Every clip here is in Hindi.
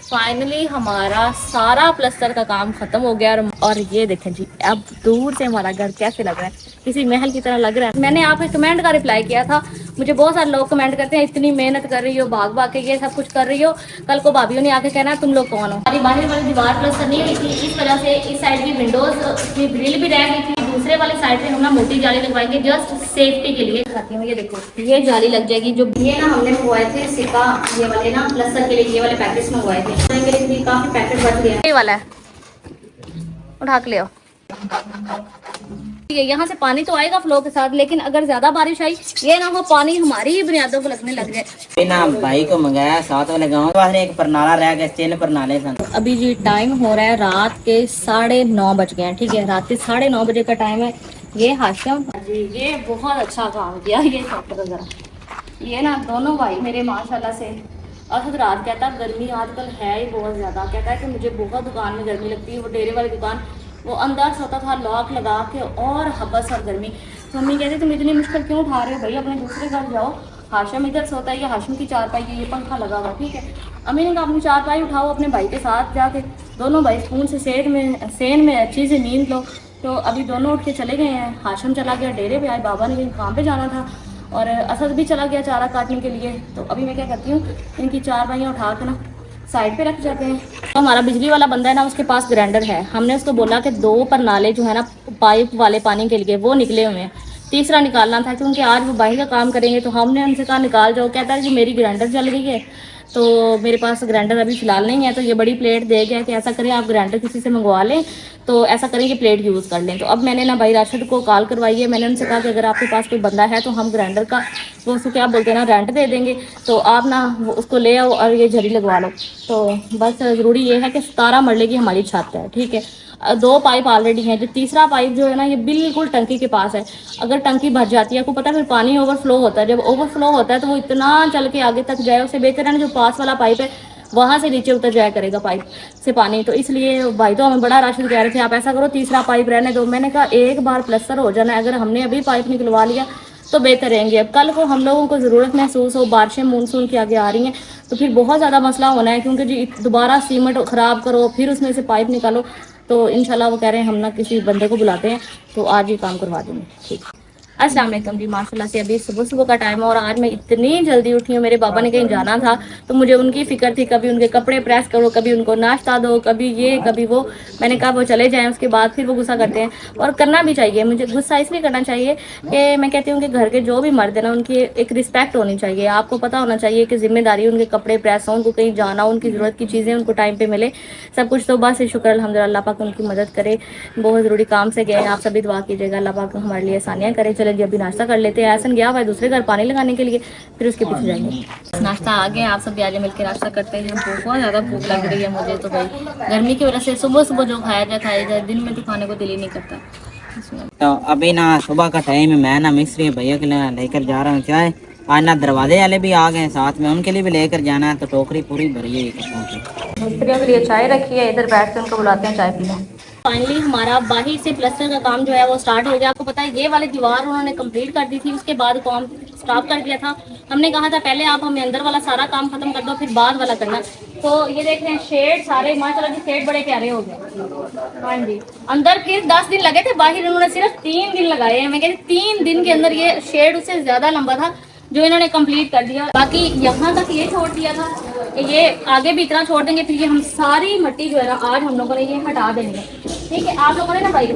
फाइनली हमारा सारा प्लस्तर का काम खत्म हो गया और ये देखें जी, अब दूर से हमारा घर कैसे लग रहा है, किसी महल की तरह लग रहा है। मैंने आपके कमेंट का रिप्लाई किया था, मुझे बहुत सारे लोग कमेंट करते हैं इतनी मेहनत कर रही हो, भाग भाग के ये सब कुछ कर रही हो, कल को भाभीओ ने आके कहना तुम लोग कौन हो। हमारी बाहर वाली दीवार प्लस्तर नहीं हुई थी, इस वजह से इस साइड की विंडोज की ग्रिल भी रह गई थी। दूसरे वाले साइड पे हम ना मोटी जाली लगवाएंगे जस्ट सेफ्टी के लिए। खाती हूँ, ये देखो ये जाली लग जाएगी। जो ये ना हमने मंगवाए थे सिक्का, ये वाले ना प्लस्तर के लिए ये वाले पैकेट्स मंगवाए थे, के लिए काफी पैकेट बच गया। ये वाला है, उठा के ले आओ। यहाँ से पानी तो आएगा फ्लो के साथ, लेकिन अगर ज्यादा बारिश आई ये ना हो पानी हमारी ही बुनियादों को लगने लग जाए। ना भाई को मंगाया साथ वाले गाँव एक परनाला रह गया, 3 परनाले सन। अभी जी टाइम हो रहा है रात के 9:30 बज गए हैं। ठीक है, रात के 9:30 बजे का टाइम है। ये हाशिम जी ये बहुत अच्छा काम किया। ये जरा ये ना दोनों भाई मेरे माशाल्लाह से। असद रात कहता गर्मी आजकल है ही बहुत ज़्यादा, कहता है कि मुझे बहुत दुकान में गर्मी लगती है। वो डेरे वाली दुकान वो अंदर सोता था लॉक लगा के, और हबस और गर्मी। तो मम्मी कहती तुम इतनी मुश्किल क्यों उठा रहे हो भाई, अपने दूसरे घर जाओ। हाशिम इधर सोता है, ये हाशिम की चारपाई है, ये पंखा लगा हुआ। ठीक है, अम्मी ने कहा अपनी चारपाई उठाओ अपने भाई के साथ जाके, दोनों भाई स्कूल से सेन में अच्छी से नींद लो। तो अभी दोनों उठ के चले गए हैं। हाशिम चला गया डेरे पे, आज बाबा ने कहीं काम पे जाना था, और असद भी चला गया चारा काटने के लिए। तो अभी मैं क्या करती हूँ, इनकी चारपाइयाँ उठा के ना साइड पे रख जाते हैं। तो हमारा बिजली वाला बंदा है ना, उसके पास ग्राइंडर है। हमने उसको बोला कि 2 परनाले जो है ना पाइप वाले पानी के लिए वो निकले हुए हैं, तीसरा निकालना था क्योंकि आज वो बाहर का काम करेंगे। तो हमने उनसे कहा निकाल जाओ। कहता है कि मेरी ग्राइंडर चल गई है, तो मेरे पास ग्राइंडर अभी फ़िलहाल नहीं है। तो ये बड़ी प्लेट दे गया कि ऐसा करें आप ग्राइंडर किसी से मंगवा लें, तो ऐसा करें कि प्लेट यूज़ कर लें। तो अब मैंने ना भाई राशिद को कॉल करवाई है। मैंने उनसे कहा कि अगर आपके पास कोई बंदा है तो हम ग्राइंडर का वो उसको क्या बोलते हैं ना रेंट दे देंगे, तो आप ना उसको ले आओ और ये झरी लगवा लो। तो बस ज़रूरी ये है कि 17 मरले की हमारी छत है। ठीक है, 2 पाइप ऑलरेडी हैं। जो तीसरा पाइप जो है ना ये बिल्कुल टंकी के पास है। अगर टंकी भर जाती है, आपको पता है फिर पानी ओवरफ्लो होता है। जब ओवरफ्लो होता है तो वो इतना चल के आगे तक जाए, उससे बेहतर है ना जो पास वाला पाइप है वहाँ से नीचे उतर जाया करेगा पाइप से पानी। तो इसलिए भाई तो हमें बड़ा राशिद कह रहे थे आप ऐसा करो तीसरा पाइप रहने दो। मैंने कहा एक बार प्लस्तर हो जाना है, अगर हमने अभी पाइप निकलवा लिया तो बेहतर रहेंगे। अब कल को हम लोगों को ज़रूरत महसूस हो, बारिशें मानसून के आगे आ रही हैं, तो फिर बहुत ज़्यादा मसला होना है, क्योंकि जी दोबारा सीमेंट ख़राब करो फिर उसमें से पाइप निकालो। तो इंशाल्लाह वो कह रहे हैं हम ना किसी बंदे को बुलाते हैं तो आज ये काम करवा देंगे। ठीक, अस्सलाम वालेकुम जी। माशाल्लाह से अभी सुबह का टाइम है और आज मैं इतनी जल्दी उठी हूँ। मेरे बाबा ने कहीं जाना था तो मुझे उनकी फ़िक्र थी, कभी उनके कपड़े प्रेस करो, कभी उनको नाश्ता दो, कभी ये कभी वो। मैंने कहा वो चले जाएं, उसके बाद फिर वो गुस्सा करते हैं, और करना भी चाहिए। मुझे गुस्सा इसलिए करना चाहिए कि मैं कहती हूँ कि घर के जो भी मर्द है ना उनकी एक रिस्पेक्ट होनी चाहिए। आपको पता होना चाहिए कि जिम्मेदारी उनके कपड़े प्रेस हो, उनको कहीं जाना हो, उनकी ज़रूरत की चीज़ें उनको टाइम पर मिले, सब कुछ। तो बस शुक्र अल्हम्दुलिल्लाह, अल्लाह पाक उनकी मदद करे। बहुत ज़रूरी काम से गए, आप सभी दुआ कीजिएगा अल्लाह पाक हमारे लिए आसानियाँ करे। चले जी अभी नाश्ता कर लेते हैं। ऐसा गया हुआ है दूसरे घर पानी लगाने के लिए, फिर उसके पीछे जाएंगे। नाश्ता आ गया, आप सब आगे मिलकर नाश्ता करते हैं। बहुत ज़्यादा भूख लग रही है मुझे तो भाई, गर्मी की वजह से सुबह जो खाया जाए, दिन में तो खाने को दिल ही नहीं करता। तो अभी ना सुबह का टाइम है, मैं ना मिस्त्री भैया के लिए लेकर जा रहा हूँ चाय। आज ना दरवाजे वाले भी आ गए साथ में, उनके लिए भी लेकर जाना है, तो टोकरी पूरी भरी है कपड़ों की। मिस्त्रियों के लिए चाय रखी है, इधर बैठ के उनको बुलाते हैं चाय पीने। फाइनली हमारा बाहर से प्लस्तर का काम जो है वो स्टार्ट हो गया। आपको पता है ये वाली दीवार उन्होंने कंप्लीट कर दी थी, उसके बाद काम स्टॉप कर दिया था। हमने कहा था पहले आप हमें अंदर वाला सारा काम खत्म कर दो फिर बाद वाला करना। तो ये देख रहे हैं शेड सारे माशाल्लाह जी शेड बड़े प्यारे हो गए। हाँ जी, अंदर फिर 10 दिन लगे थे, बाहर उन्होंने सिर्फ 3 दिन लगाए हैं। मैं कहती 3 दिन के अंदर ये शेड उससे ज्यादा लंबा था जो इन्होंने कंप्लीट कर दिया। बाकी यहाँ तक ये छोड़ दिया था, ये आगे भी इतना छोड़ देंगे। फिर ये हम सारी मिट्टी जो है ना आज हम लोगों ने ये हटा देनी है। ठीक है, आप लोगों ने ना भाई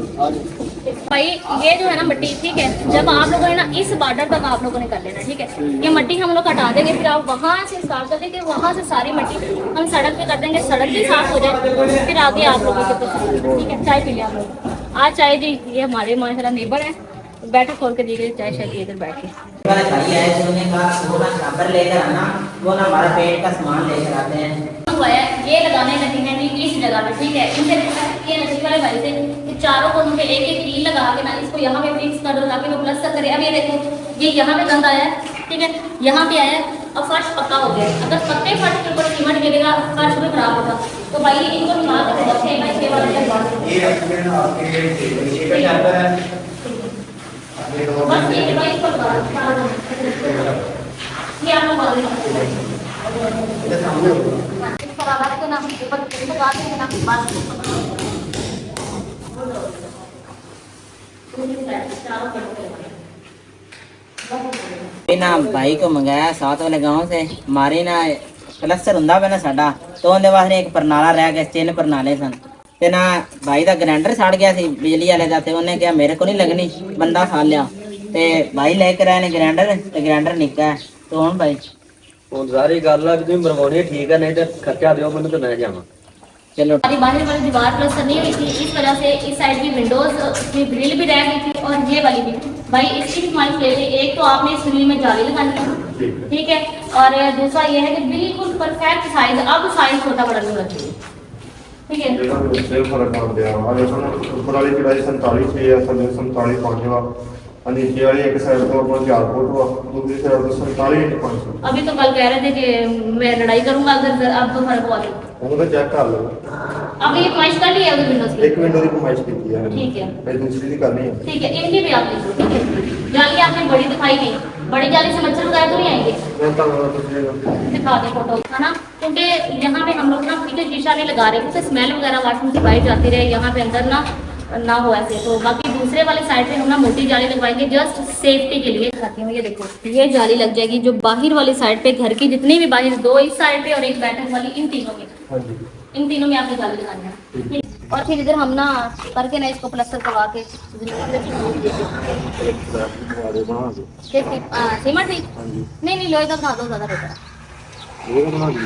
ये जो है ना मिट्टी, ठीक है, जब आप लोगों ने ना इस बॉर्डर तक आप लोगों ने कर लेना। ठीक है, ये मिट्टी हम लोग हटा देंगे, फिर आप वहाँ से स्टार्ट कर देंगे, वहाँ से सारी मिट्टी हम सड़क पे कर देंगे, सड़क भी साफ हो जाए, फिर आगे आप लोगों के पास। ठीक है, चाय पी लिया आप लोग आज चाय जी। ये हमारे माशाल्लाह नेबर है, बैठक खोल के दिए चाय शायद इधर बैठ के लेकर आना, वो ना हमारा पेट का सामान लेकर आते हैं। ये लगाने लगी हैं जी इस जगह पे। ठीक है, इनसे ये नसीब वाले भाई से कि चारों को उनके एक एक कील लगा के ना इसको यहाँ पे फिक्स कर दो ताकि वो प्लस्तर करे। अब ये देखो ये यहाँ पे गंदा आया है, ठीक है, यहाँ पे आया है, अब फर्श पक्का हो गया। अगर पक्के फर्श के ऊपर सीमेंट गिरेगा फर्श भी खराब होगा। तो भाई इनको निकाल के बच्चे बस ये भाई इसको ये आप लोग तरह रख के ना ऊपर तेल लगा के ना बस ना भाई को मंगाया साथ वाले गांव से हमारे ना प्लस्तर ਹੁੰਦਾ ਪਿਆ ਨਾ ਸਾਡਾ तो ਉਹਦੇ ਵਾਸਤੇ ਇੱਕ ਪਰਨਾਲਾ ਰਹਿ ਗਿਆ ਤਿੰਨ ਪਰਨਾਲੇ ਸਨ ਤੇ ਨਾ ਭਾਈ ਦਾ ਗ੍ਰੈਂਡਰ ਸੜ ਗਿਆ ਸੀ ਬਿਜਲੀ ਵਾਲੇ ਦਾ ਤੇ ਉਹਨੇ ਕਿਹਾ ਮੇਰੇ ਕੋ ਨਹੀਂ ਲੱਗਣੀ ਬੰਦਾ ਖਾ ਲਿਆ ਤੇ ਭਾਈ ਲੈ ਕੇ ਆਏ ਨੇ ਗ੍ਰੈਂਡਰ ਤੇ ਗ੍ਰੈਂਡਰ ਨਿੱਕਾ ਹੈ ਤੇ ਹੁਣ ਭਾਈ ਹੁਣ ਸਾਰੀ ਗੱਲ ਆ ਕਿ ਤੁਸੀਂ ਮਰਵਾਉਣੀ ਠੀਕ ਹੈ ਨਹੀਂ ਤੇ ਖਰਚਾ ਦਿਓ ਮੈਨੂੰ ਤੇ ਮੈਂ ਜਾਵਾਂ चलो हमारी बाहर वाली दीवार प्लस्तर नहीं हुई थी, इस वजह से इस साइड की विंडोज की ग्रिल भी रह गई थी और ये वाली भी। भाई इसकी भी हमारी ले ली, एक तो आपने इस ग्रिल में जाली लगानी है, ठीक है, और दूसरा ये है कि बिल्कुल परफेक्ट साइज, अब साइज छोटा बड़ा नहीं रखिए, ठीक है। सेम फर्क आ गया और देखो ना ऊपर वाली कढ़ाई 47 है या 47 5 वा और नीचे वाली एक साइड तो अपना 4 फुट वा दूसरी साइड तो 47 500। अभी तो कल कह रहे थे कि मैं लड़ाई करूंगा अगर अब तो फर्क हुआ तो वो तो चेक कर लो अब ये कमाइश कर ली है उधर विंडोज की, एक विंडो की कमाइश की है ठीक है, भाई दूसरी की करनी है ठीक है, इनकी भी आप देख लो, ठीक है। जाली आपने बड़ी दिखाई नहीं, बड़ी जाली से मच्छर वगैरह तो नहीं आएंगे, मैं तो दिखा दे फोटो है ना, क्योंकि यहाँ पे हम लोग ना पीछे शीशा नहीं लगा रहे क्योंकि स्मेल वगैरह वाशरूम से बाहर जाती रहे, यहाँ पे अंदर ना हो ऐसे। तो बाकी दूसरे वाले साइड पे हम ना मोटी जाली लगवाएंगे जस्ट सेफ्टी के लिए। दिखाती हूँ, ये देखो ये जाली लग जाएगी जो बाहर वाली साइड पे घर की जितनी भी बाहर, दो इस साइड पे और एक बैठक वाली, इन तीनों में, हां जी इन तीनों में आपको जाली लगानी है, ठीक। और फिर इधर हम ना करके ना इसको प्लास्टर करवा के सीमेंट थी, नहीं लोहे का बना दो ज्यादा बेहतर है। वो बना दी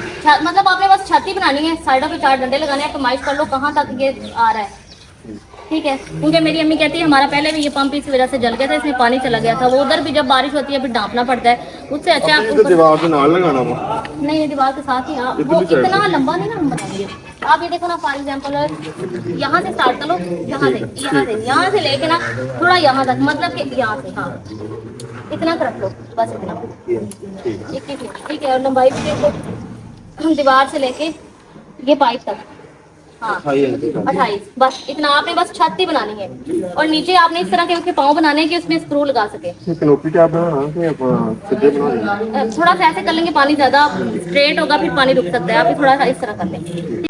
मतलब आपने बस छत ही बनानी है, साइडों पे 4 डंडे लगाने हैं, कमाइश कर लो कहाँ तक ये आ रहा है, ठीक है। क्योंकि मेरी अम्मी कहती है हमारा पहले भी ये पंप इस वजह से जल गया था, इसमें पानी चला गया था, वो उधर भी जब बारिश होती है फिर ढांपना पड़ता है, उससे अच्छा आप तो ऊपर दीवार के नाल लगाना वा नहीं दीवार के साथ ही आप वो इतना लंबा नहीं ना हम बनाएंगे। आप ये देखो ना फॉर एग्जाम्पल यहाँ से स्टार्ट करो, यहाँ से लेके ना थोड़ा यहाँ तक, मतलब कि यहाँ से, हाँ इतना रख लो बस, इतना 21 फीट, ठीक है। और लंबाई भी देखो दीवार से लेके ये पाइप तक, हाँ 28, बस इतना आपने बस छत ही बनानी है। और नीचे आपने इस तरह के उसके पाँव बनाने हैं कि उसमें स्क्रू लगा सके। कनोपी टाइप बनाना कि आप सीधे बना देंगे थोड़ा सा ऐसे कर लेंगे, पानी ज्यादा स्ट्रेट होगा फिर पानी रुक सकता है, आप थोड़ा सा इस तरह कर लेंगे।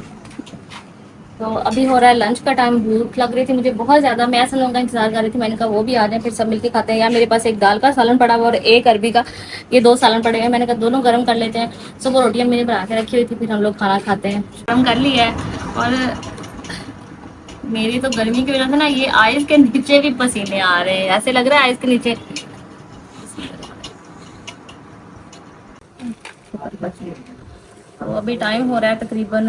तो अभी हो रहा है लंच का टाइम, भूख लग रही थी मुझे बहुत ज़्यादा, मैं सब लोगों का इंतजार कर रही थी, मैंने कहा वो भी आ जाए फिर सब मिलके खाते हैं। यार मेरे पास एक दाल का सालन पड़ा हुआ और एक अरबी का, ये 2 सालन पड़े हैं, मैंने कहा दोनों गर्म कर लेते हैं। सुबह रोटियाँ मैंने बना के रखी हुई थी, फिर हम लोग खाना खाते हैं। गर्म कर लिया है और मेरी तो गर्मी की वजह से ना ये आइस के नीचे भी पसीने आ रहे हैं, ऐसे लग रहा है आइस के नीचे। तो अभी टाइम हो रहा है तकरीबन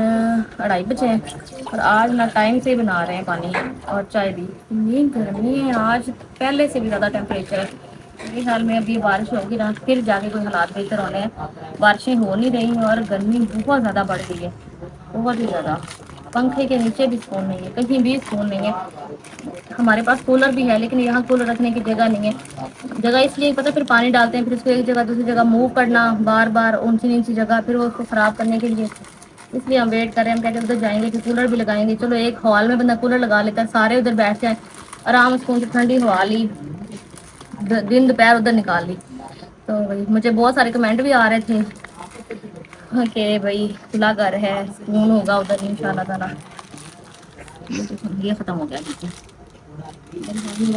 2:30 बजे हैं और आज ना टाइम से बना रहे हैं पानी और चाय भी। इतनी गर्मी है आज, पहले से भी ज़्यादा टेम्परेचर है। मेरे ख्याल में अभी बारिश होगी ना फिर जाके कोई हालात बेहतर होने हैं, बारिशें हो नहीं रही और गर्मी बहुत ज़्यादा बढ़ गई है, बहुत ही ज़्यादा। पंखे के नीचे भी सुकून नहीं है, कहीं भी सुकून नहीं है। हमारे पास कूलर भी है लेकिन यहाँ कूलर रखने की जगह नहीं है। जगह इसलिए पता, फिर पानी डालते हैं फिर उसको एक जगह दूसरी जगह मूव करना, बार बार ऊंची नीची जगह, फिर वो उसको ख़राब करने के लिए, इसलिए हम वेट कर रहे हैं। हम कहते हैं उधर जाएंगे फिर कूलर भी लगाएंगे, चलो एक हॉल में बंदा कूलर लगा लेता है, सारे उधर बैठ जाए, आराम सुकून से ठंडी हवा ली, दिन दोपहर उधर निकाल ली। तो भाई मुझे बहुत सारे कमेंट भी आ रहे थे कि भाई खुला घर है, सुकून होगा उधर इंशाल्लाह ताला। ये ख़त्म हो गया, ठीक है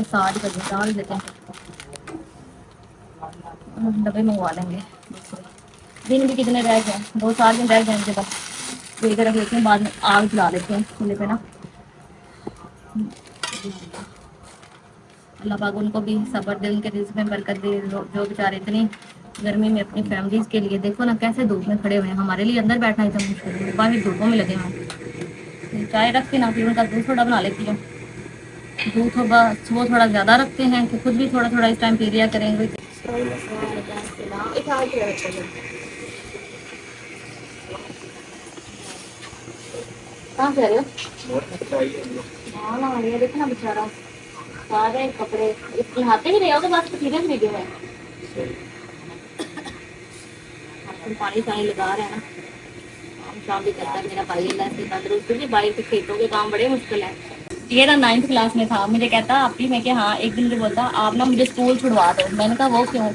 साथ कर डाल देते हैं, डब्बे मंगवा लेंगे। दिन भी कितने रह गए, 2-4 दिन रह जाएंगे बस, लेकर रख लेते हैं, बाद में आग जला लेते हैं चूल्हे पे ना। अल्लाह पाक उनको भी सब्र दे, उनके रिज़्क़ में बरकत दे, जो बेचारे इतनी गर्मी में अपनी फैमिलीज़ के लिए, देखो ना कैसे धूप में खड़े हुए हैं, हमारे लिए अंदर बैठना इतना मुश्किल है, बाहर धूपों में लगे हुए हैं। चाय रखती ना फिर उनका दूध थोड़ा बना लेती हूँ, दूध वो थोड़ा ज़्यादा रखते हैं कि खुद भी थोड़ा थोड़ा इस टाइम पी लिया करेंगे। कहाँ से आ रहे हो? हाँ ना, ये देखना बेचारा सारे कपड़े नहाते भी नहीं हो तो बस सीधे खरीदे हुए हैं। पानी पानी लगा रहे हैं ना, काम शाम भी करता है मेरा भाई, अल्लाह से तंदुरुस्ती भी, भाई के खेतों के काम बड़े मुश्किल है। ये ना 9th क्लास में था, मुझे कहता आपी, मैं कि हाँ, एक दिन मुझे बोलता आप ना मुझे स्कूल छुड़वा दो। मैंने कहा वो क्यों?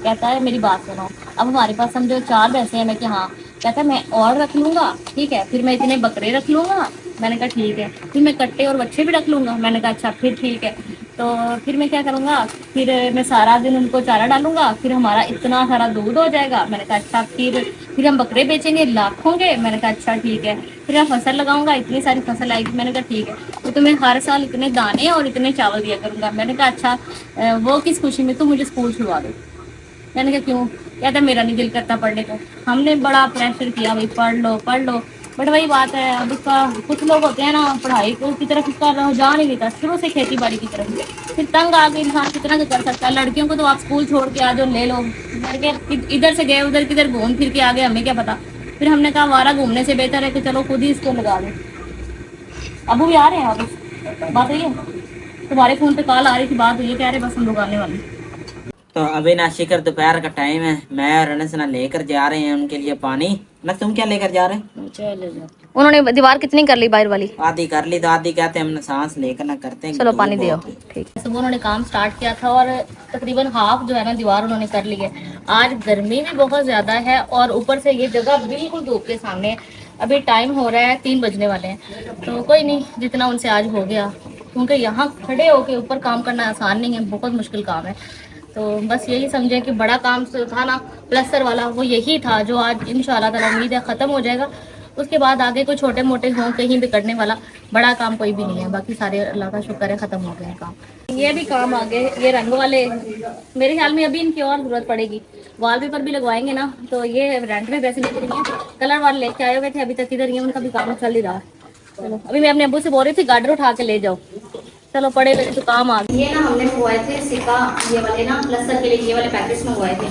कहता है मेरी बात सुनो, अब हमारे पास समझो 4 भैंसे हैं, मैं कि हाँ, कहता मैं और रख लूंगा, ठीक है, फिर मैं इतने बकरे रख लूंगा। मैंने कहा ठीक है, फिर मैं कट्टे और बच्चे भी रख लूंगा। मैंने कहा अच्छा फिर ठीक है। तो फिर मैं क्या करूंगा, फिर मैं सारा दिन उनको चारा डालूंगा, फिर हमारा इतना सारा दूध हो जाएगा। मैंने कहा अच्छा फिर हम बकरे बेचेंगे, लाख होंगे। मैंने कहा अच्छा ठीक है, फिर मैं फसल लगाऊंगा, इतनी सारी फसल आएगी। मैंने कहा ठीक है, तो तुम्हें हर साल इतने दाने और इतने चावल दिया करूंगा। मैंने कहा अच्छा वो किस खुशी में, तुम मुझे स्कूल छुड़वा दो। मैंने कहा क्यों? कहता मेरा नहीं दिल करता पढ़ने को। हमने बड़ा प्रेशर किया, भाई पढ़ लो पढ़ लो, बट वही बात है, अब उसका कुछ लोग होते हैं ना पढ़ाई को की तरफ उसका रुझान ही नहीं था शुरू से, खेती बाड़ी की तरफ। फिर तंग आके इंसान कितना क्या कर सकता है। लड़कियों को तो आप स्कूल छोड़ के आ जाओ, ले लो, इधर से गए उधर किधर घूम फिर के आ गए, हमें क्या पता। फिर हमने कहा हमारा घूमने से बेहतर है कि चलो खुद ही इसको लगा दो। अबू भी आ रहे हैं वापस, बात हुई है तुम्हारे फोन पे कॉल आ रही थी, बात हुई है, कह रहे बस हम लोग आने वाले। तो अभी ना शिखर दोपहर का टाइम है, मैं और अनस ना लेकर जा रहे हैं उनके लिए पानी। ना तुम क्या लेकर जा रहे हैं? उन्होंने दीवार कितनी कर ली बाहर वाली? आधी कर ली, तो आधी कहते हैं हम सांस लेकर ना करते हैं। चलो पानी दियो, ठीक है। सुबह उन्होंने काम स्टार्ट किया था और तकरीबन हाफ जो है ना दीवार उन्होंने कर ली है। आज गर्मी भी बहुत ज़्यादा है और ऊपर से ये जगह बिल्कुल धूप के सामने है। अभी टाइम हो रहा है 3 बजने वाले हैं, तो कोई नहीं, जितना उनसे आज हो गया, क्योंकि यहाँ खड़े होके ऊपर काम करना आसान नहीं है, बहुत मुश्किल काम है। तो बस यही समझे कि बड़ा काम था ना प्लस्तर वाला, वो यही था जो आज इंशाल्लाह ताला उम्मीद है ख़त्म हो जाएगा। उसके बाद आगे कोई छोटे मोटे हों कहीं भी करने वाला, बड़ा काम कोई भी नहीं है। बाकी सारे अल्लाह का शुक्र है ख़त्म हो गए काम। ये भी काम आ गए, ये रंग वाले, मेरे ख्याल में अभी इनकी और ज़रूरत पड़ेगी। वॉलपेपर भी लगवाएंगे ना, तो ये रेंट में वैसे नहीं करेंगे। कलर वाले लेके आए हुए थे, अभी तक इधर ही है, उनका भी काम चल ही रहा है। चलो अभी मैं अपने अब्बू से बोल रही थी गार्डर उठा के ले जाओ, चलो पड़े लगे तो काम आ गए। ये ना हमने मंगवाए थे सिक्का, ये वाले ना प्लस्तर के लिए ये वाले पैकेट्स मंगवाए थे,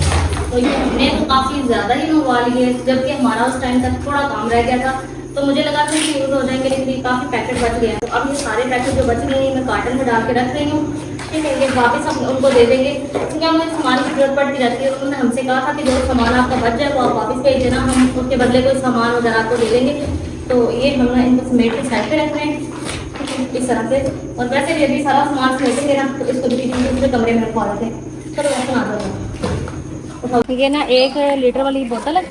तो ये हमने तो काफ़ी ज़्यादा ही मंगवा लिए, जबकि हमारा उस टाइम तक थोड़ा काम रह गया था। तो मुझे लगा था कि यूज़ हो जाएंगे, लेकिन ये काफ़ी पैकेट बच गए हैं। तो अब ये सारे पैकेट जो बच गए हैं मैं कार्टन में डाल के रख रही हूँ, ठीक है। ये वापस हम उनको दे देंगे, क्योंकि हमें सामान की जरूरत पड़ती रहती है। उन्होंने हमसे कहा था कि जो सामान आपका बच जाए वो आप वापस भेज देना, हम उसके बदले कोई सामान वगैरह आपको दे देंगे। तो ये हमने इनको समेट के साइड पे रख रहे हैं इस तरह से। और वैसे भी अभी सारा सामान समेटेंगे ना, तो इसको भी दूसरे कमरे में रखवा देते हैं। चलो वैसे आ जाओ। ठीक है ना, 1 लीटर वाली बोतल है,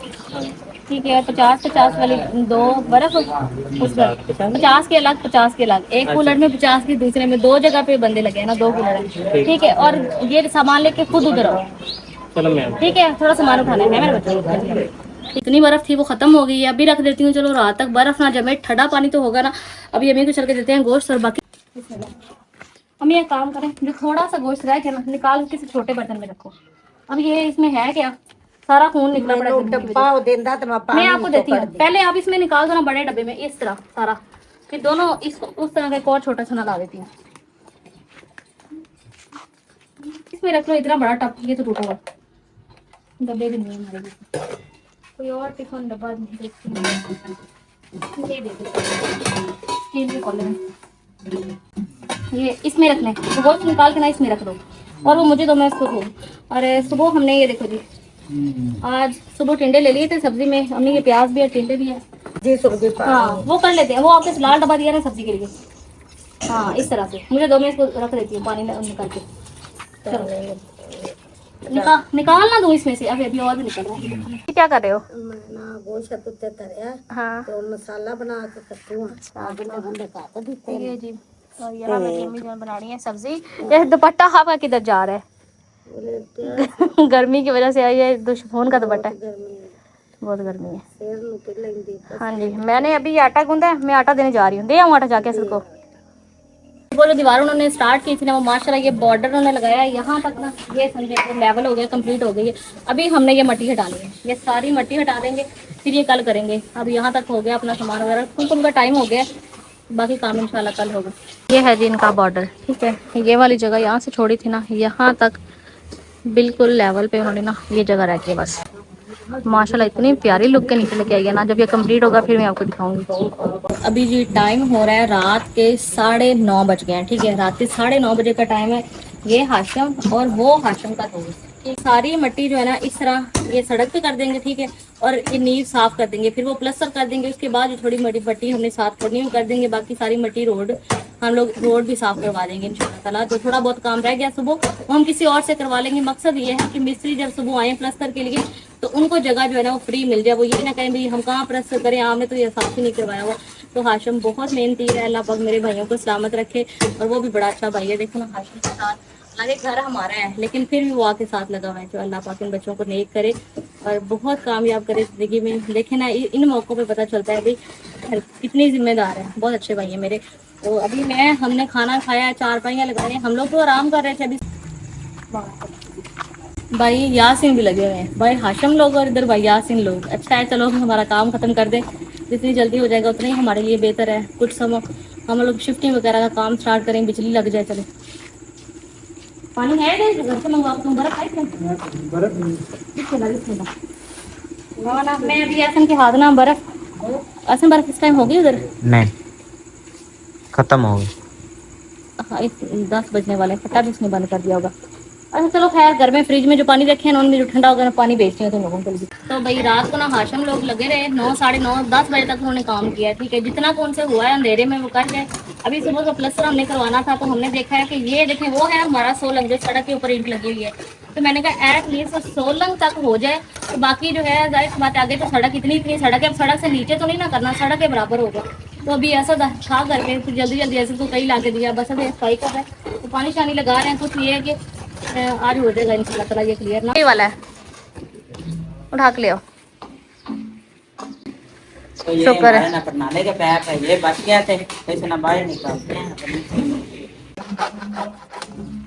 ठीक है। 50 वाली 2 बर्फ, उसमें 50 के अलग 50 के अलग, एक कूलर में 50 की, दूसरे में 2 जगह पे बंदे लगे हैं ना, 2 कूलर है, ठीक है। और ये सामान लेके खुद उधर आओ, चलो मैम, ठीक है। थोड़ा सामान उठाना है मेरे बच्चे। इतनी बर्फ थी वो खत्म हो गई है, अभी रख देती हूँ, चलो रात तक बर्फ ना जमे, ठंडा पानी तो होगा ना। अभी अम्मी को चल के देते हैं गोश्त, और बाकी हम ये काम करें, जो थोड़ा सा गोश्त रह गया ना निकाल के किसी छोटे बर्तन में रखो। अब ये इसमें है क्या, सारा खून निकला पड़ा है। मैं आपको देती हूँ, पहले आप इसमें निकाल दो ना बड़े डब्बे में, इस तरह सारा, फिर दोनों इस उस तरह का एक और छोटा सा ना ला देती हूँ, इसमें रख लो। इतना बड़ा टप, ये तो टूटा हुआ डब्बे भी नहीं है हमारे पास। कोई और टिफिन डब्बा देखती हूँ, ये दे दो स्टील के कॉलर में, ये इसमें रख लें। तो गोश्त निकाल के ना इसमें रख दो, और वो मुझे दो, मैं इसको दूँ। अरे सुबह हमने ये देखो जी, आज सुबह टिंडे ले लिए थे सब्जी में, अम्मी के प्याज भी है टिंडे भी है जी, सब्जी हाँ वो कर लेते हैं। वो आपने लाल डब्बा दिया ना सब्जी के लिए, हाँ इस तरह से मुझे दो, मैं इसको रख देती हूँ पानी निकाल के। चलो निकालना दूँ इसमें से, अभी और भी निकल रहा है। क्या कर रहे हो? गोश्त तरिया, हाँ तो मसाला बना के कट्टू ये जी, और यहाँ मेरी अम्मी जान बना रही है सब्जी। ये दुपट्टा आपका किधर जा रहा है? गर्मी की वजह से आई है, दुश्मन का दुपट्टा है, बहुत गर्मी है। हाँ जी, मैंने अभी आटा गूंदा है, मैं आटा देने जा रही हूँ, दे आऊँ आटा जाके सबको। वो जो दीवार उन्होंने स्टार्ट की थी ना, वो माशाल्लाह ये बॉर्डर उन्होंने लगाया है यहाँ तक ना, ये समझे तो लेवल हो गया, कंप्लीट हो गई है। अभी हमने ये मट्टी हटा ली है, ये सारी मट्टी हटा देंगे, फिर ये कल करेंगे। अब यहाँ तक हो गया अपना सामान वगैरह, क्योंकि उनका टाइम हो गया, बाकी काम इंशाल्लाह कल होगा। ये है जी इनका बॉर्डर, ठीक है। ये वाली जगह यहाँ से छोड़ी थी ना, यहाँ तक बिल्कुल लेवल पे उन्होंने ना ये जगह रखी है बस। माशाल्लाह इतनी प्यारी लुक के नीचे लेके आई है ना, जब ये कंप्लीट होगा फिर मैं आपको दिखाऊंगी। अभी जी टाइम हो रहा है रात के 9:30 बज गए हैं, ठीक है। रात के 9:30 बजे का टाइम है। ये हाशिम और वो हाशिम का दोस्त, ये सारी मट्टी जो है ना इस तरह ये सड़क पे कर देंगे, ठीक है। और ये नींव साफ कर देंगे, फिर वो प्लस्तर कर देंगे। उसके बाद जो थोड़ी मट्टी हमने साफ करनी है कर देंगे, बाकी सारी मट्टी रोड हम लोग रोड भी साफ करवा देंगे इंशाल्लाह ताला। जो थोड़ा बहुत काम रह गया सुबह वो हम किसी और से करवा लेंगे। मकसद ये है कि मिस्त्री जब सुबह आए प्लस्तर के लिए तो उनको जगह जो है ना वो फ्री मिल जाए, वो ये ना कहें भाई हम कहाँ प्लस्तर करें, आपने तो ये साफ ही नहीं करवाया हुआ। तो हाशिम बहुत मेहनती है, अल्लाह पाक मेरे भाइयों को सलामत रखे। और वो भी बड़ा अच्छा भाई है, देखो ना हाशिम के साथ, हालांकि घर हमारा है लेकिन फिर भी वो आके साथ लगा हुआ है। जो अल्लाह पाक इन बच्चों को नेक करे और बहुत कामयाब करे ज़िंदगी में। देखे ना इन मौक़ों पे पता चलता है भाई घर कितनी जिम्मेदार है। बहुत अच्छे भाई है मेरे। तो अभी हमने खाना खाया, चारपाइयाँ लगाई, हम लोग तो आराम कर रहे थे। अभी भाई यासिन भी लगे हुए हैं, भाई हाशिम लोग और इधर भाई यासिन लोग। अच्छा है, चलो हमारा काम ख़त्म कर दे, जितनी जल्दी हो जाएगा उतना ही हमारे लिए बेहतर है। कुछ समय हम लोग शिफ्टिंग वगैरह का काम स्टार्ट करें, बिजली लग जाए। चलो पानी है घर से मंगवा, तुम बर्फ है ना। मैं अभी यासिन के हाथ ना बर्फ, असम बर्फ इस टाइम होगी उधर? नहीं, खत्म हो गई। हाँ 10 बजने वाले, फटा भी उसने बंद कर दिया होगा। अच्छा चलो खैर, घर में फ्रिज में जो पानी रखे हैं ना उनमें जो ठंडा होगा ना पानी बेचते हैं तुम लोगों को भी। तो भाई रात को ना हाशिम लोग लगे रहे 9, साढ़े 9, 10 बजे तक उन्होंने काम किया। ठीक है, जितना कौन से हुआ है अंधेरे में वो कर गए। अभी सुबह का प्लस्तर हमने करवाना था, तो हमने देखा है कि ये देखें वो है हमारा सोलंग जो सड़क के ऊपर ईंट लगी हुई है। तो मैंने कहा एटलीस्ट सोलंग तक हो जाए, तो बाकी जो है जाहिर सी बात है आगे तो सड़क इतनी सड़क है, अब सड़क से नीचे तो नहीं ना करना, सड़क के बराबर होगा। तो अभी ऐसा था करके फिर जल्दी जल्दी ऐसे तो कई ला के दिया, बस अभी सफाई कर रहे हैं, तो पानी शानी लगा रहे हैं। कुछ ये है कि आज हो जाएगा इंशाल्लाह ताला ये क्लियर ना। ये वाला है, उठा के ले आओ। तो ये शुक्र है। हमारे ना प्रणाली के पैप है, ये बच गया थे तो इसे ना बाहर निकालते हैं।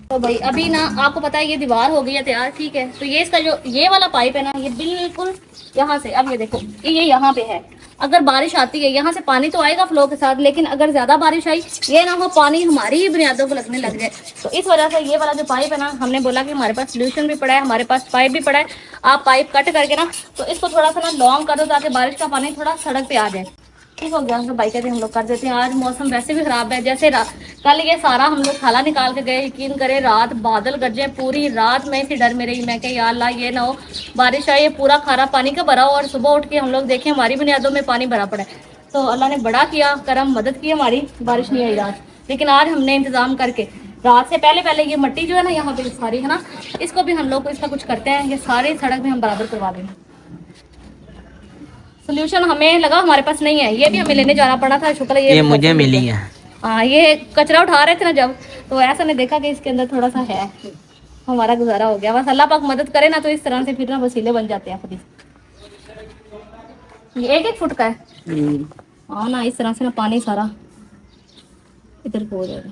तो भाई अभी ना आपको पता है ये दीवार हो गई है तैयार। ठीक है, तो ये इसका जो ये वाला पाइप है ना, ये बिल्कुल यहाँ से, अब ये देखो ये यहाँ पे है। अगर बारिश आती है यहाँ से पानी तो आएगा फ्लो के साथ, लेकिन अगर ज्यादा बारिश आई ये ना हो पानी हमारी ही बुनियादों को लगने लग जाए। तो इस वजह से ये वाला जो पाइप है ना, हमने बोला कि हमारे पास सोल्यूशन भी पड़ा है, हमारे पास पाइप भी पड़ा है। आप पाइप कट करके ना तो इसको थोड़ा सा ना लॉन्ग कर दो ताकि बारिश का पानी थोड़ा सड़क पे आ जाए। ठीक हो गया, तो बाइक हम लोग कर देते हैं। आज मौसम वैसे भी खराब है, जैसे कल ये सारा हम लोग खाला निकाल के गए, यकीन करे रात बादल गरजे, पूरी रात में इसी डर में रही मैं कि या अल्लाह ये ना हो बारिश आए, ये पूरा खारा पानी का भरा हो और सुबह उठ के हम लोग देखें हमारी बुनियादों में पानी भरा पड़ा है। तो अल्लाह ने बड़ा किया करम, मदद की हमारी, बारिश नहीं आई रात। लेकिन आज हमने इंतजाम करके रात से पहले पहले ये मिट्टी जो है ना यहाँ पे सारी है ना, इसको भी हम लोग को इसका कुछ करते हैं, ये सारी सड़क भी हम बराबर करवा देंगे। सोल्यूशन हमें लगा हमारे पास नहीं है, ये भी हमें लेने जाना पड़ा था। शुक्र है ये मुझे मिली है। हाँ, ये कचरा उठा रहे थे ना जब, तो ऐसा नहीं देखा कि इसके अंदर थोड़ा सा है, हमारा गुजारा हो गया। बस अल्लाह पाक मदद करे ना, तो इस तरह से फिर ना वसीले बन जाते हैं खुद ही। ये 1-1 फुट का है। हाँ ना, इस तरह से ना पानी सारा इधर को हो जाएगा।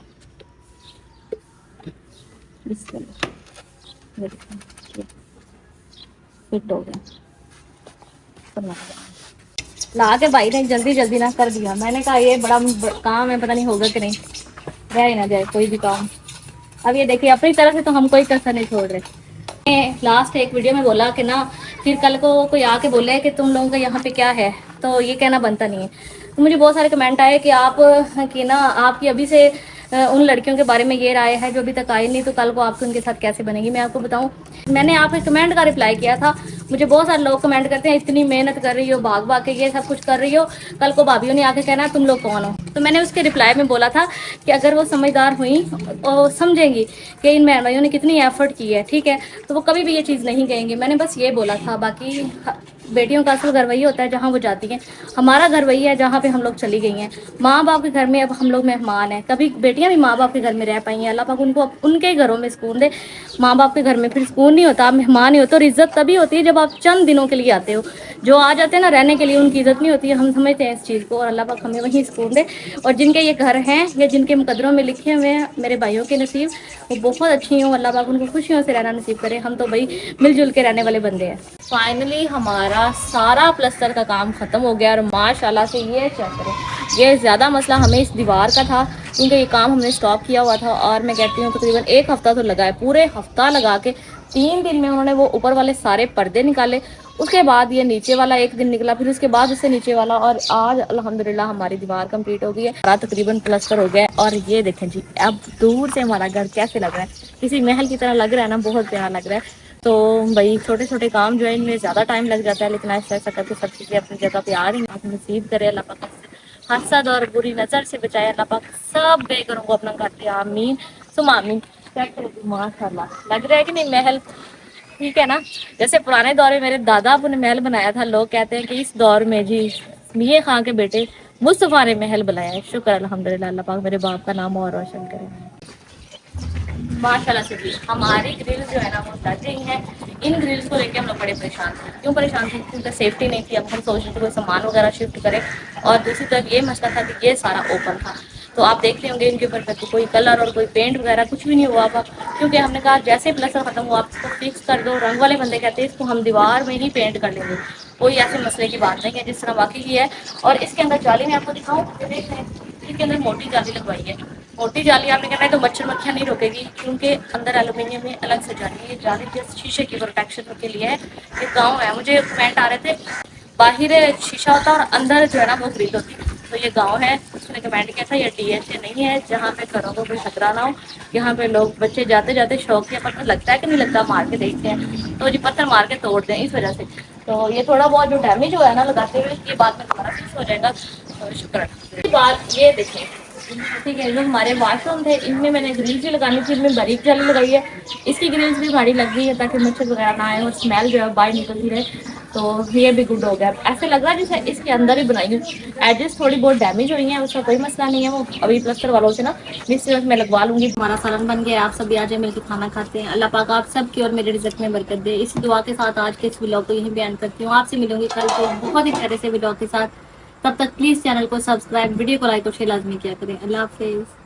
फिट हो गया, ला के भाई ने जल्दी जल्दी ना कर दिया। मैंने कहा ये बड़ा काम है, पता नहीं होगा कि नहीं, रह ही ना जाए कोई भी काम। अब ये देखिए अपनी तरफ से तो हम कोई कसर नहीं छोड़ रहे। लास्ट एक वीडियो में बोला कि ना फिर कल को कोई आके बोले कि तुम लोगों का यहाँ पे क्या है, तो ये कहना बनता नहीं है। तो मुझे बहुत सारे कमेंट आए कि आप कि ना आपकी अभी से उन लड़कियों के बारे में ये राय है जो अभी तक आई नहीं, तो कल को आपको उनके साथ कैसे बनेगी। मैं आपको बताऊं, मैंने आपके कमेंट का रिप्लाई किया था। मुझे बहुत सारे लोग कमेंट करते हैं इतनी मेहनत कर रही हो, भाग भाग के ये सब कुछ कर रही हो, कल को भाभीओं ने आके कहना तुम लोग कौन हो। तो मैंने उसके रिप्लाई में बोला था कि अगर वो समझदार हुई और समझेंगी कि इन बहन भाइयों ने कितनी एफर्ट की है, ठीक है, तो वो कभी भी ये चीज़ नहीं कहेंगे। मैंने बस ये बोला था। बाकी बेटियों का असल घर वही होता है जहाँ वो जाती हैं। हमारा घर वही है जहाँ पे हम लोग चली गई हैं। माँ बाप के घर में अब हम लोग मेहमान हैं। कभी बेटियाँ भी माँ बाप के घर में रह पाई हैं, अल्लाह पाक उनको उनके घरों में सुकून दे। माँ बाप के घर में फिर सुकून नहीं होता, आप मेहमान ही हो तो इज्जत तभी होती है जब आप चंद दिनों के लिए आते हो। जो आ जाते हैं ना रहने के लिए, उनकी इज्जत नहीं होती है। हम समझते हैं इस चीज़ को, और अल्लाह पाक हमें वहीं सुकून दे। और जिनके ये घर हैं या जिनके मुकद्दरों में लिखे हुए हैं मेरे भाइयों के नसीब, वो बहुत अच्छी हों, अल्लाह पाक उनको खुशियों से रहना नसीब करे। हम तो भाई मिलजुल के रहने वाले बंदे हैं। फाइनली हमारा सारा प्लस्तर का काम ख़त्म हो गया और माशाल्लाह से ये चेक करें, ये ज़्यादा मसला हमें इस दीवार का था क्योंकि ये काम हमने स्टॉप किया हुआ था। और मैं कहती हूँ तकरीबन 1 हफ़्ता तो लगा है, पूरे हफ्ता लगा के 3 दिन में उन्होंने वो ऊपर वाले सारे पर्दे निकाले। उसके बाद ये नीचे वाला 1 दिन निकला, फिर उसके बाद उससे नीचे वाला, और आज अल्हम्दुलिल्लाह हमारी दीवार कंप्लीट हो गई है। सारा तकरीबन प्लस्तर हो गया है। और ये देखें जी, अब दूर से हमारा घर कैसे लग रहा है, किसी महल की तरह लग रहा है ना, बहुत प्यारा लग रहा है। तो भाई छोटे छोटे काम जो है इनमें ज़्यादा टाइम लग जाता है, लेकिन ऐसा ऐसा करके सब चीज़ें अपनी जगह पे आ रही हैं। नसीब करे अल्लाह पाक हसद और बुरी नज़र से बचाए, अल्लाह पाक सब बेघरों को अपना घर पे, आमीन सुम आमीन। माशाल्लाह लग रहा है कि नहीं महल, ठीक है ना। जैसे पुराने दौर में मेरे दादा ने महल बनाया था, लोग कहते हैं कि इस दौर में जी मियां खां के बेटे मुस्तफा ने महल बनाया है। शुक्र अल्हम्दुलिल्लाह, अल्लाह पाक मेरे बाप का नाम और रोशन करे माशाल्लाह से। जी हमारी ग्रिल्स जो है ना वो लग गई हैं। इन ग्रिल्स को लेके हम लोग बड़े परेशान थे। क्यों परेशान थे? क्योंकि सेफ्टी नहीं थी। अब हम सोच रहे थे कोई सामान वगैरह शिफ्ट करें, और दूसरी तरफ ये मसला था कि ये सारा ओपन था। तो आप देख रहे होंगे इनके ऊपर तक कोई कलर और कोई पेंट वगैरह कुछ भी नहीं हुआ था, क्योंकि हमने कहा जैसे ही प्लस्तर खत्म हुआ आप इसको फिक्स कर दो। रंग वाले बंदे कहते हैं इसको हम दीवार में ही पेंट कर लेंगे, कोई ऐसे मसले की बात नहीं है जिस तरह बाकी की है। और इसके अंदर जाली मैं आपको दिखाऊं, ये देख रहे हैं इसके अंदर मोटी जाली लगवाई है। मोटी जाली आपने कहना है तो मच्छर मक्खियाँ नहीं रोकेगी, क्योंकि अंदर एल्यूमिनियम में अलग से जाली है। जाली जिस शीशे की प्रोटेक्शन के लिए है। ये गाँव है, मुझे कमेंट आ रहे थे बाहर शीशा होता और अंदर जो है ना वो ग्रिल होती। तो ये गांव है, उसने कमेंट किया था ये DHA नहीं है जहाँ पे घरों को कोई खतरा ना हो। यहाँ पे लोग बच्चे जाते जाते शौक के पत्थर लगता है कि नहीं लगता मार के देखते हैं, तो जी पत्थर मार के तोड़ते हैं इस वजह से। तो ये थोड़ा बहुत जो डैमेज हुआ है ना लगाते हुए, ये बाद में दोबारा फिक्स हो जाएगा। तो शुक्र। बात ये देखें, ठीक है, जो हमारे वाशरूम थे इनमें मैंने ग्रिल्स भी लगानी थी, इनमें बारीक जाली लगाई है। इसकी ग्रिल्स भी बड़ी लग गई है ताकि मच्छर वगैरह ना आए और स्मेल जो है बाहर निकलती रहे। तो ये भी गुड हो गया। ऐसे लग रहा है जैसे इसके अंदर ही बनाई है। एजेस थोड़ी बहुत डैमेज हुई हैं, उसका कोई मसला नहीं है, वो अभी प्लस्तर वालों से ना मिस्त्री में लगवा लूंगी। हमारा सालन बन गया, आप सभी आ जाए मिलकर खाना खाते हैं। अल्लाह पाक आप सब की और मेरे रिज़्क़ में बरकत दे। इसी दुआ के साथ आज के इस व्लॉग को यहीं बयान करती हूँ। आपसे मिलूंगी कल को बहुत ही प्यारे से व्लॉग के साथ। तब तक प्लीज़ चैनल को सब्सक्राइब, वीडियो को लाइक और शेयर लाजमी किया करें। अल्लाह हाफिज़।